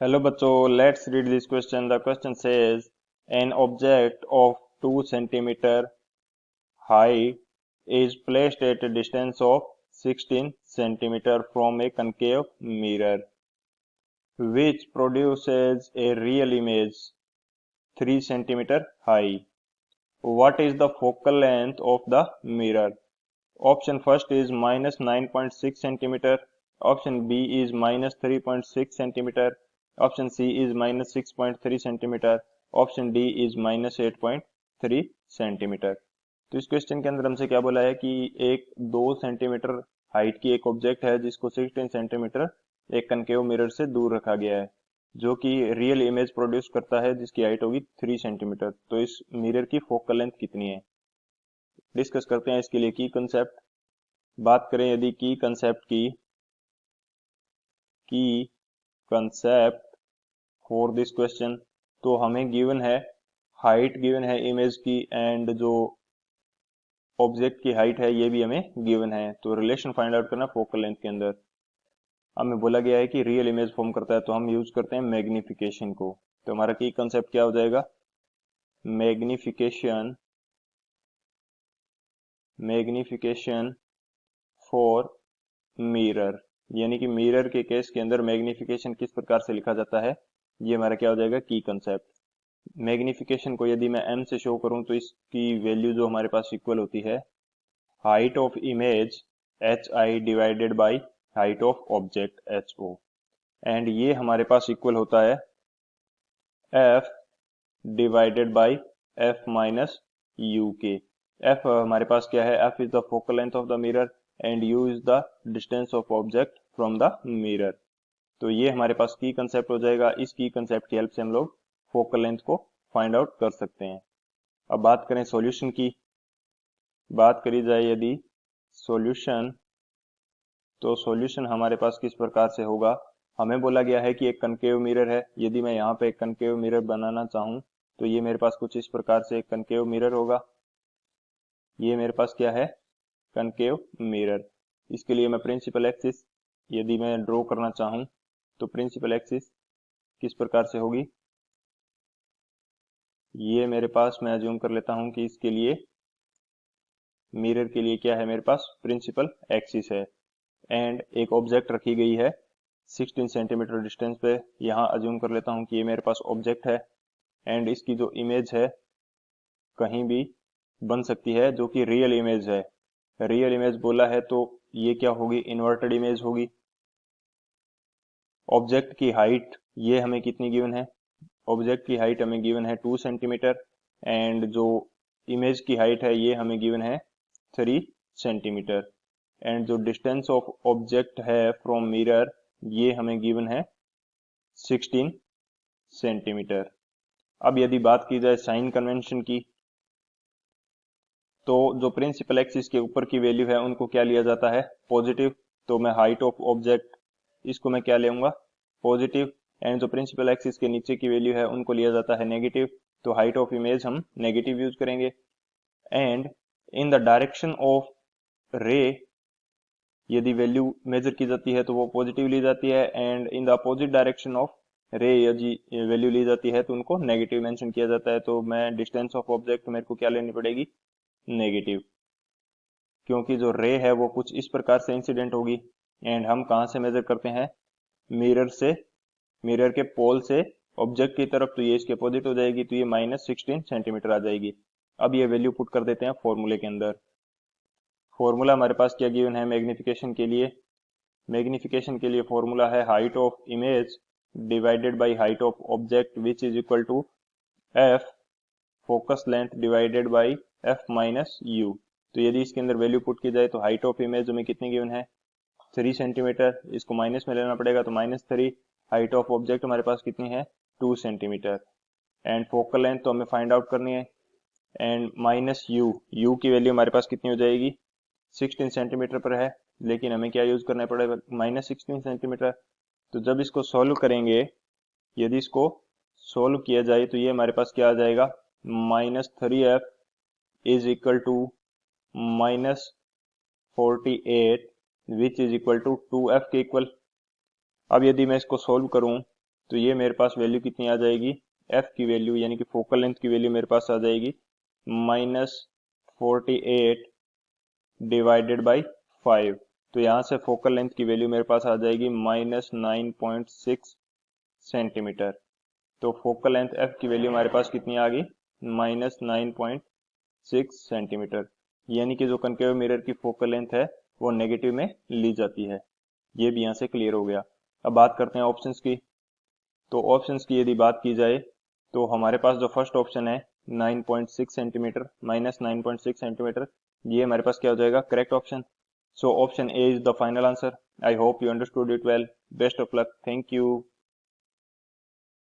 Hello बच्चों, let's read this question. The question says an object of 2 centimeter high is placed at a distance of 16 centimeter from a concave mirror which produces a real image 3 centimeter high. What is the focal length of the mirror? Option first is minus 9.6 centimeter. Option B is minus 3.6 centimeter. Option C is minus 6.3 centimeter. Option D is minus 8.3 centimetre. तो इस question के अंदर हमसे क्या बोला है कि एक 2 सेंटीमीटर हाइट की एक ऑब्जेक्ट है जिसको 16 सेंटीमीटर एक कनकेव मिरर से दूर रखा गया है जो कि रियल इमेज प्रोड्यूस करता है जिसकी हाइट होगी 3 सेंटीमीटर। तो इस मिरर की फोकल लेंथ कितनी है, डिस्कस करते हैं इसके लिए की कंसेप्ट। बात करें यदि की कंसेप्ट फॉर दिस क्वेश्चन, तो हमें गिवन है हाइट गिवन है इमेज की एंड जो ऑब्जेक्ट की हाइट है ये भी हमें गिवन है। तो रिलेशन फाइंड आउट करना फोकल लेंथ के अंदर हमें बोला गया है कि रियल इमेज फॉर्म करता है तो हम यूज करते हैं मैग्निफिकेशन को। तो हमारा की कंसेप्ट क्या हो जाएगा, मैग्निफिकेशन फॉर मिरर, यानी कि मिरर के केस के अंदर मैग्निफिकेशन किस प्रकार से लिखा जाता है, ये हमारा क्या हो जाएगा की कंसेप्ट। मैग्निफिकेशन को यदि मैं m से शो करूं तो इसकी वैल्यू जो हमारे पास इक्वल होती है height of image hi divided by height of object ho, and ये हमारे पास इक्वल होता है f divided by f minus u के। f हमारे पास क्या है, f is the focal length of the mirror and u is the distance of object from the mirror. तो ये हमारे पास की कंसेप्ट हो जाएगा। इस की कंसेप्ट की हेल्प से हम लोग फोकल लेंथ को फाइंड आउट कर सकते हैं। अब बात करें सॉल्यूशन की, बात करी जाए यदि सॉल्यूशन, तो सॉल्यूशन हमारे पास किस प्रकार से होगा। हमें बोला गया है कि एक कनकेव मिरर है, यदि मैं यहाँ पे एक कनकेव मिरर बनाना चाहूँ तो ये मेरे पास कुछ इस प्रकार से एक कनकेव मिरर होगा। ये मेरे पास क्या है, कनकेव मिरर। इसके लिए मैं प्रिंसिपल एक्सिस यदि मैं ड्रॉ करना चाहूँ तो प्रिंसिपल एक्सिस किस प्रकार से होगी, ये मेरे पास मैं अज्यूम कर लेता हूं कि इसके लिए मिरर के लिए क्या है, मेरे पास प्रिंसिपल एक्सिस है एंड एक ऑब्जेक्ट रखी गई है 16 सेंटीमीटर डिस्टेंस पे। यहाँ अज्यूम कर लेता हूं कि ये मेरे पास ऑब्जेक्ट है एंड इसकी जो इमेज है कहीं भी बन सकती है जो कि रियल इमेज है। रियल इमेज बोला है तो ये क्या होगी, इन्वर्टेड इमेज होगी। ऑब्जेक्ट की हाइट ये हमें कितनी गिवन है, ऑब्जेक्ट की हाइट हमें गिवन है 2 सेंटीमीटर एंड जो इमेज की हाइट है ये हमें गिवन है 3 सेंटीमीटर एंड जो डिस्टेंस ऑफ ऑब्जेक्ट है फ्रॉम मिरर ये हमें गिवन है 16 सेंटीमीटर। अब यदि बात की जाए साइन कन्वेंशन की, तो जो प्रिंसिपल एक्सिस के ऊपर की वैल्यू है उनको क्या लिया जाता है, पॉजिटिव। तो मैं हाइट ऑफ ऑब्जेक्ट इसको मैं क्या लेऊंगा, पॉजिटिव, एंड जो प्रिंसिपल एक्सिस के नीचे की वैल्यू है उनको लिया जाता है नेगेटिव। तो हाइट ऑफ इमेज हम नेगेटिव यूज करेंगे and in the direction of रे यदि वैल्यू मेजर की जाती है तो वो पॉजिटिव ली जाती है and in the opposite direction of रे यदि वैल्यू ली जाती है तो उनको नेगेटिव मेंशन किया जाता है। तो मैं डिस्टेंस ऑफ ऑब्जेक्ट मेरे को क्या लेनी पड़ेगी, नेगेटिव, क्योंकि जो रे है वो कुछ इस प्रकार से इंसिडेंट होगी एंड हम कहाँ से मेजर करते हैं, मिरर से, मिरर के पोल से ऑब्जेक्ट की तरफ। तो ये इसके अपोजिट हो जाएगी तो ये माइनस 16 सेंटीमीटर आ जाएगी। अब ये वैल्यू पुट कर देते हैं फॉर्मूले के अंदर। फॉर्मूला हमारे पास क्या गिवन है मैग्निफिकेशन के लिए, मैग्निफिकेशन के लिए फॉर्मूला है height of image divided by height of object which is equal to F focus length divided by F minus U. तो यदि इसके अंदर वैल्यू पुट की जाए तो हाइट ऑफ इमेज हमें कितनी गिवन है 3 सेंटीमीटर, इसको माइनस में लेना पड़ेगा तो -3। हाइट ऑफ ऑब्जेक्ट हमारे पास कितनी है 2 सेंटीमीटर एंड फोकल लेंथ तो हमें फाइंड आउट करनी है एंड माइनस यू की वैल्यू हमारे पास कितनी हो जाएगी 16 सेंटीमीटर पर है, लेकिन हमें क्या यूज करना पड़ेगा -16 सेंटीमीटर। तो जब इसको सॉल्व करेंगे, यदि इसको सॉल्व किया जाए तो ये हमारे पास क्या आ जाएगा, -3f is equal to -48 which is equal to 2f के इक्वल। अब यदि मैं इसको सोल्व करूं तो ये मेरे पास वैल्यू कितनी आ जाएगी, एफ की वैल्यू यानी कि फोकल लेंथ की वैल्यू मेरे पास आ जाएगी -48 डिवाइडेड बाई 5। तो यहाँ से फोकल लेंथ की वैल्यू मेरे पास आ जाएगी -9.6 सेंटीमीटर। तो फोकल लेंथ एफ की वैल्यू हमारे पास कितनी आ गई, -9.6 सेंटीमीटर। यानी कि जो कनकेव मिरर की फोकल लेंथ है वो नेगेटिव में ली जाती है। ये भी यहाँ से क्लियर हो गया। अब बात करते हैं ऑप्शंस की। तो ऑप्शंस की यदि बात की जाए तो हमारे पास जो फर्स्ट ऑप्शन है 9.6 सेंटीमीटर, -9.6 सेंटीमीटर, ये हमारे पास क्या हो जाएगा, correct option. So option A is the final answer. I hope you understood it well. Best of luck. Thank you.